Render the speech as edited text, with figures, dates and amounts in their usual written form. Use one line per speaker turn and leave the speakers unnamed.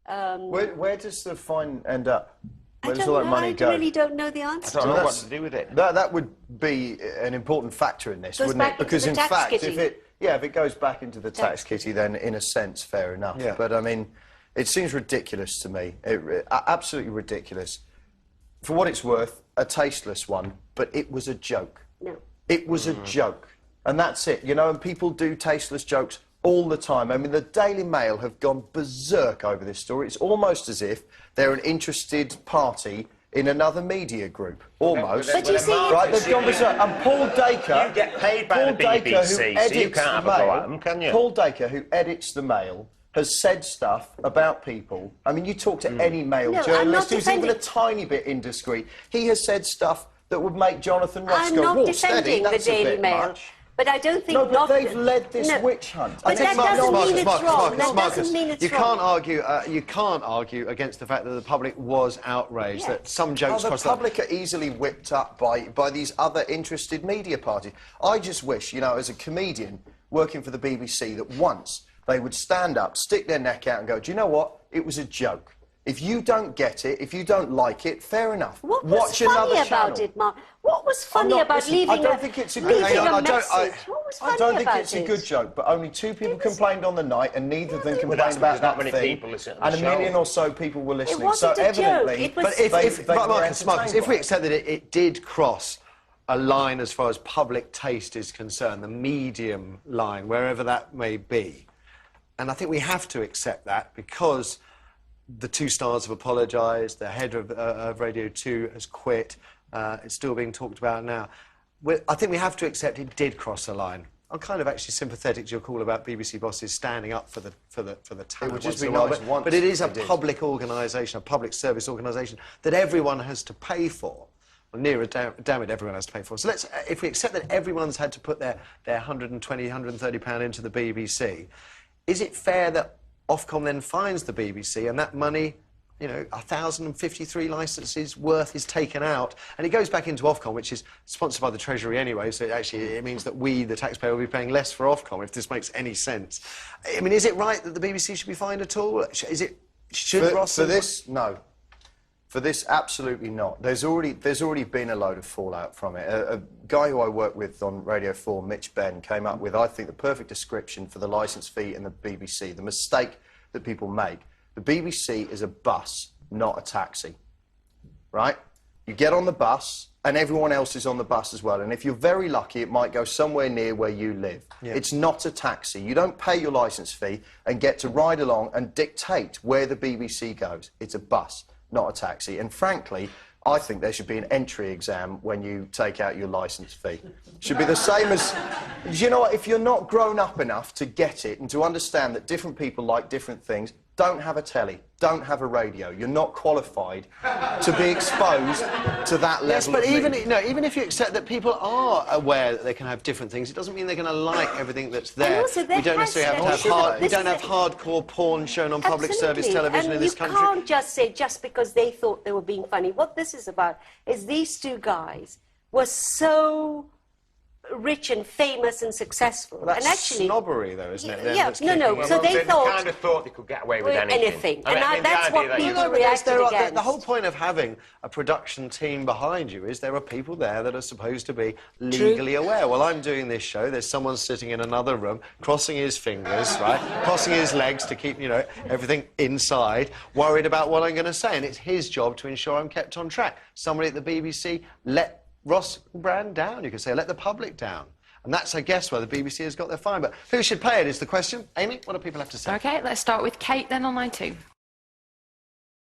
Where does the fine end up? Where does
I don't
all that
know.
money go?
I really don't know the answer.
I don't know what to do with it.
That would be an important factor in this, wouldn't it? Because in fact, if it goes back into the tax kitty, then in a sense, fair enough.
Yeah.
But I mean, it seems ridiculous to me. Absolutely ridiculous. For what it's worth, a tasteless one, but it was a joke.
No.
It was a joke. And that's it, you know, and people do tasteless jokes all the time. I mean, the Daily Mail have gone berserk over this story. It's almost as if they're an interested party in another media group. Almost.
But you see,
right, they've gone berserk. And Paul Dacre...
You get paid by the BBC, so you can't have a go at them, can you?
Paul Dacre, who edits the Mail, has said stuff about people. I mean, you talk to any Mail journalist who's even a tiny bit indiscreet. He has said stuff that would make Jonathan Ross go,
I'm not defending the Daily Mail. But I don't think...
No, but they've led this witch hunt.
But that doesn't mean it's wrong. That doesn't mean it's wrong.
You can't argue against the fact that the public was outraged, that some jokes...
The public are easily whipped up by these other interested media parties. I just wish, you know, as a comedian working for the BBC, that once they would stand up, stick their neck out and go, do you know what? It was a joke. If you don't get it, if you don't like it, fair enough.
What was funny about it, Mark? What was funny about leaving
I don't think it's a good
message?
joke.
What was funny
I don't think
about
it's a good joke, but only 2 people complained on the night, and neither of them complained
that's
about that
many
thing.
people listen to the
And a
show.
million or so people were listening.
It wasn't
so
a
evidently,
joke. It was...
Marcus, if we accept that it did cross a line as far as public taste is concerned, the medium line, wherever that may be, and I think we have to accept that because the 2 stars have apologised, the head of Radio 2 has quit, it's still being talked about now. I think we have to accept it did cross a line. I'm kind of actually sympathetic to your call about BBC bosses standing up for the talent.
It would just
once in
be
a while,
nice once
but it is a
they did.
public organisation, a public service organisation that everyone has to pay for. Well, damn it, everyone has to pay for. So if we accept that everyone's had to put their £120, £130 into the BBC, is it fair that Ofcom then fines the BBC and that money, you know, 1,053 licences worth is taken out and it goes back into Ofcom, which is sponsored by the Treasury anyway, so actually it means that we, the taxpayer, will be paying less for Ofcom, if this makes any sense. I mean, is it right that the BBC should be fined at all?
For this, no. For this, absolutely not. There's already been a load of fallout from it. A guy who I work with on Radio 4, Mitch Ben, came up with, I think, the perfect description for the licence fee in the BBC, the mistake that people make. The BBC is a bus, not a taxi, right? You get on the bus, and everyone else is on the bus as well. And if you're very lucky, it might go somewhere near where you live. Yeah. It's not a taxi. You don't pay your licence fee and get to ride along and dictate where the BBC goes. It's a bus, not a taxi. And frankly, I think there should be an entry exam when you take out your licence fee. Should be the same as... You know what? If you're not grown up enough to get it and to understand that different people like different things, don't have a telly, don't have a radio. You're not qualified to be exposed to that level.
Yes, but even if you accept that people are aware that they can have different things, it doesn't mean they're going to like everything that's there.
Also,
we don't necessarily have to have we don't have hardcore porn shown on public service television in this country.
You can't just say just because they thought they were being funny. What this is about is these 2 guys were so rich and famous and successful.
Well, that's
and actually,
snobbery, though, isn't it?
Yeah, no. So they
kind of thought they could get away with anything.
And that's what people reacted against.
The whole point of having a production team behind you is there are people there that are supposed to be legally aware. Well, I'm doing this show, there's someone sitting in another room, crossing his fingers, right, crossing his legs to keep, you know, everything inside, worried about what I'm going to say, and it's his job to ensure I'm kept on track. Somebody at the BBC let Ross Brand down, you could say, let the public down. And that's, I guess, where the BBC has got their fine. But who should pay it is the question. Amy, what do people have to say?
OK, let's start with Kate then on line 2.